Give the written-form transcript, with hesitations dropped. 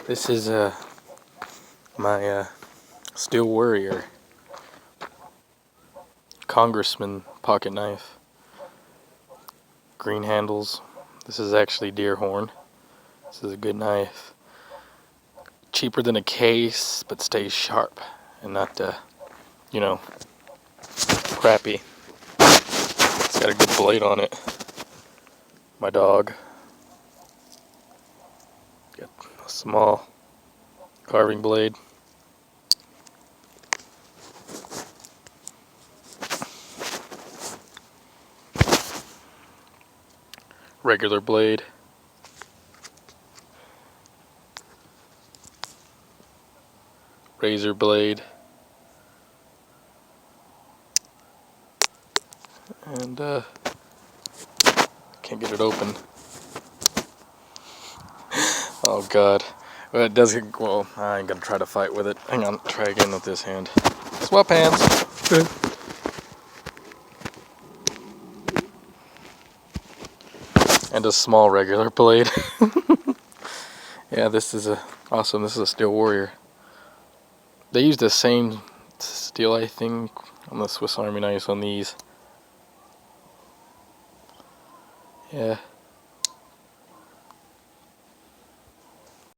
This is my Steel Warrior Congressman pocket knife. Green handles. This is actually deer horn. This is a good knife. Cheaper than a case, but stays sharp and not, crappy. It's got a good blade on it. My dog. Got a small carving blade. Regular blade. Razor blade. And can't get it open. Oh god. Well, it doesn't. Well, I ain't gonna try to fight with it. Hang on, try again with this hand. Swap hands. And a small regular blade. Yeah, this is awesome. This is a Steel Warrior. They use the same steel, I think, on the Swiss Army knives on these. Yeah.